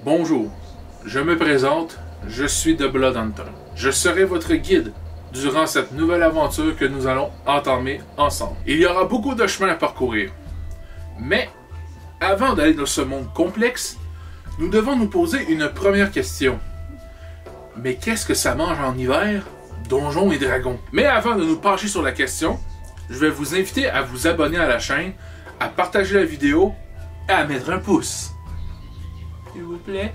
Bonjour, je me présente, je suis The Blood Hunter. Je serai votre guide durant cette nouvelle aventure que nous allons entamer ensemble. Il y aura beaucoup de chemins à parcourir. Mais, avant d'aller dans ce monde complexe, nous devons nous poser une première question. Mais qu'est-ce que ça mange en hiver, Donjons et Dragons? Mais avant de nous pencher sur la question, je vais vous inviter à vous abonner à la chaîne, à partager la vidéo et à mettre un pouce. S'il vous plaît.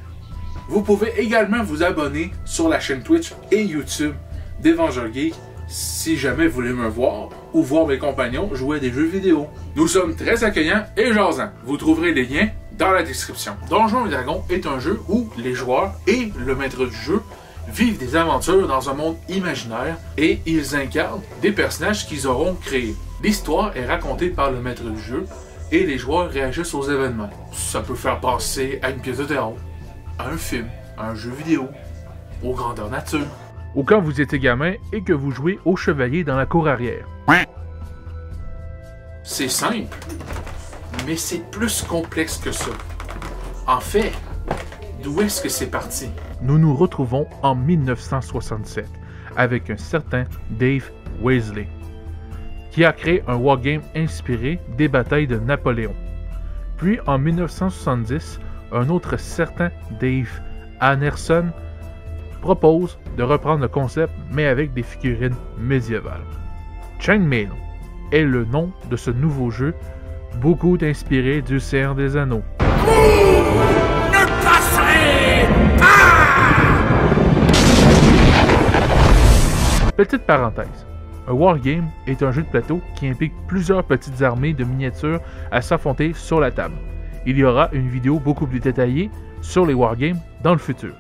Vous pouvez également vous abonner sur la chaîne Twitch et YouTube d'Evangel Geek si jamais vous voulez me voir ou voir mes compagnons jouer à des jeux vidéo. Nous sommes très accueillants et jasants. Vous trouverez les liens dans la description. Donjons et Dragons est un jeu où les joueurs et le maître du jeu vivent des aventures dans un monde imaginaire et ils incarnent des personnages qu'ils auront créés. L'histoire est racontée par le maître du jeu et les joueurs réagissent aux événements. Ça peut faire penser à une pièce de théâtre, à un film, à un jeu vidéo, aux grandeurs nature. Ou quand vous étiez gamin et que vous jouez au chevalier dans la cour arrière. C'est simple, mais c'est plus complexe que ça. En fait, d'où est-ce que c'est parti? Nous nous retrouvons en 1967 avec un certain Dave Waisley, qui a créé un wargame inspiré des batailles de Napoléon. Puis en 1970, un autre certain Dave Anderson propose de reprendre le concept mais avec des figurines médiévales. Chainmail est le nom de ce nouveau jeu, beaucoup inspiré du Seigneur des Anneaux. Petite parenthèse, un wargame est un jeu de plateau qui implique plusieurs petites armées de miniatures à s'affronter sur la table. Il y aura une vidéo beaucoup plus détaillée sur les wargames dans le futur.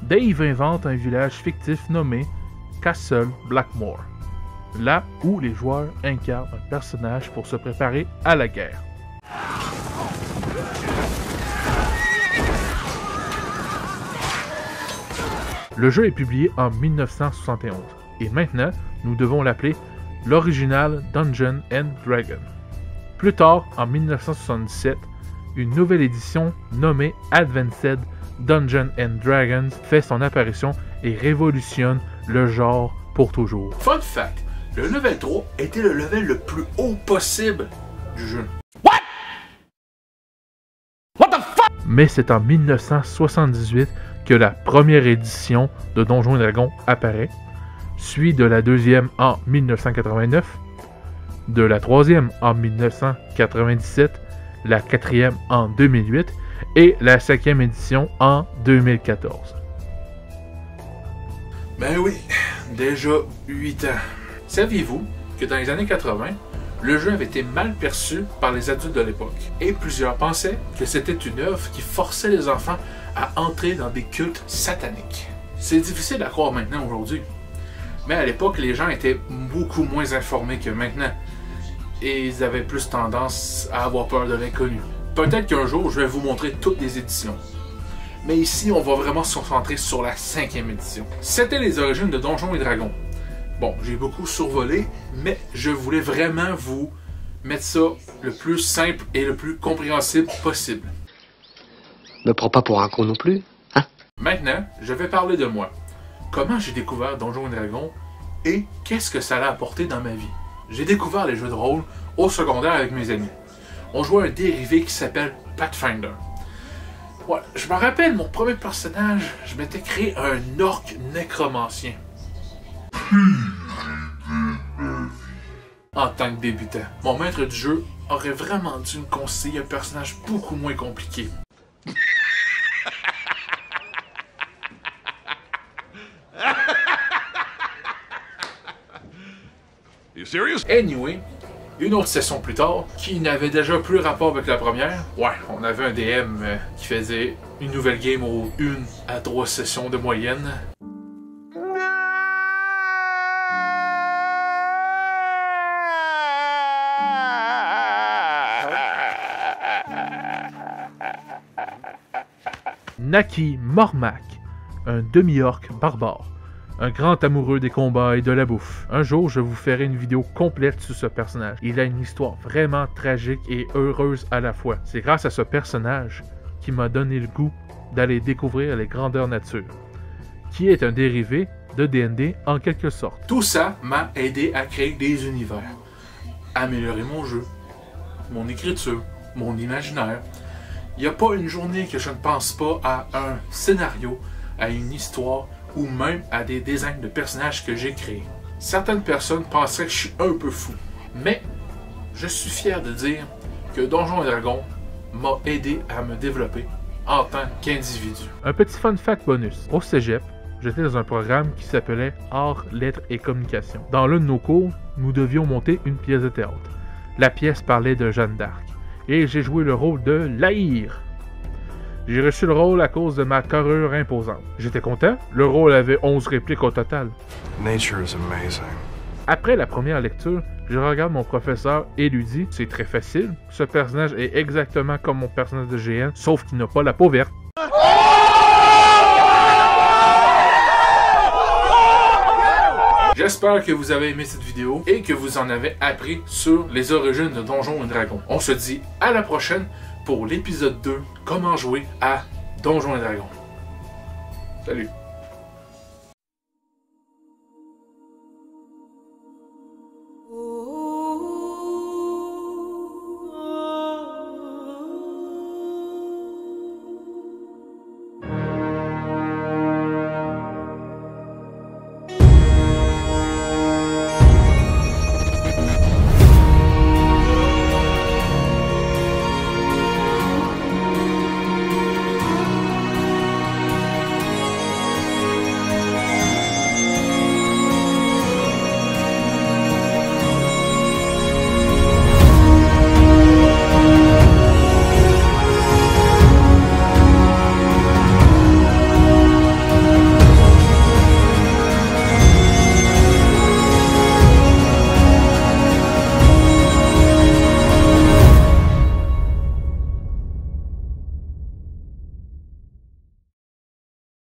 Dave invente un village fictif nommé Castle Blackmore, là où les joueurs incarnent un personnage pour se préparer à la guerre. Le jeu est publié en 1971 et maintenant nous devons l'appeler l'original Dungeons and Dragons. Plus tard, en 1977, une nouvelle édition nommée Advanced Dungeons and Dragons fait son apparition et révolutionne le genre pour toujours. Fun fact, le level 3 était le level le plus haut possible du jeu. Mais c'est en 1978 que la première édition de Donjons et Dragons apparaît, suit de la deuxième en 1989, de la troisième en 1997, la quatrième en 2008 et la cinquième édition en 2014. Ben oui, déjà 8 ans. Saviez-vous que dans les années 80, le jeu avait été mal perçu par les adultes de l'époque et plusieurs pensaient que c'était une œuvre qui forçait les enfants à entrer dans des cultes sataniques. C'est difficile à croire maintenant aujourd'hui, mais à l'époque, les gens étaient beaucoup moins informés que maintenant et ils avaient plus tendance à avoir peur de l'inconnu. Peut-être qu'un jour, je vais vous montrer toutes les éditions. Mais ici, on va vraiment se concentrer sur la 5e édition. C'était les origines de Donjons et Dragons. Bon, j'ai beaucoup survolé, mais je voulais vraiment vous mettre ça le plus simple et le plus compréhensible possible. Me prends pas pour un con non plus, hein? Maintenant, je vais parler de moi. Comment j'ai découvert Donjons et Dragons et qu'est-ce que ça a apporté dans ma vie. J'ai découvert les jeux de rôle au secondaire avec mes amis. On jouait un dérivé qui s'appelle Pathfinder. Ouais, je me rappelle, mon premier personnage, je m'étais créé un orc nécromancien. En tant que débutant, mon maître du jeu aurait vraiment dû me conseiller un personnage beaucoup moins compliqué. You serious? Anyway, une autre session plus tard, qui n'avait déjà plus rapport avec la première, ouais, on avait un DM qui faisait une nouvelle game aux 1 à 3 sessions de moyenne. Naki Mormac, un demi-orc barbare, un grand amoureux des combats et de la bouffe. Un jour, je vous ferai une vidéo complète sur ce personnage. Il a une histoire vraiment tragique et heureuse à la fois. C'est grâce à ce personnage qui m'a donné le goût d'aller découvrir les grandeurs nature, qui est un dérivé de D&D en quelque sorte. Tout ça m'a aidé à créer des univers, améliorer mon jeu, mon écriture, mon imaginaire. Il n'y a pas une journée que je ne pense pas à un scénario, à une histoire ou même à des designs de personnages que j'ai créés. Certaines personnes penseraient que je suis un peu fou, mais je suis fier de dire que Donjons & Dragons m'a aidé à me développer en tant qu'individu. Un petit fun fact bonus. Au cégep, j'étais dans un programme qui s'appelait Arts, Lettres et Communication. Dans l'un de nos cours, nous devions monter une pièce de théâtre. La pièce parlait de Jeanne d'Arc, et j'ai joué le rôle de Laïr. J'ai reçu le rôle à cause de ma carrure imposante. J'étais content, le rôle avait 11 répliques au total. Nature is amazing. Après la première lecture, je regarde mon professeur et lui dis « C'est très facile, ce personnage est exactement comme mon personnage de GN, sauf qu'il n'a pas la peau verte. » J'espère que vous avez aimé cette vidéo et que vous en avez appris sur les origines de Donjons & Dragons. On se dit à la prochaine pour l'épisode 2, comment jouer à Donjons & Dragons. Salut!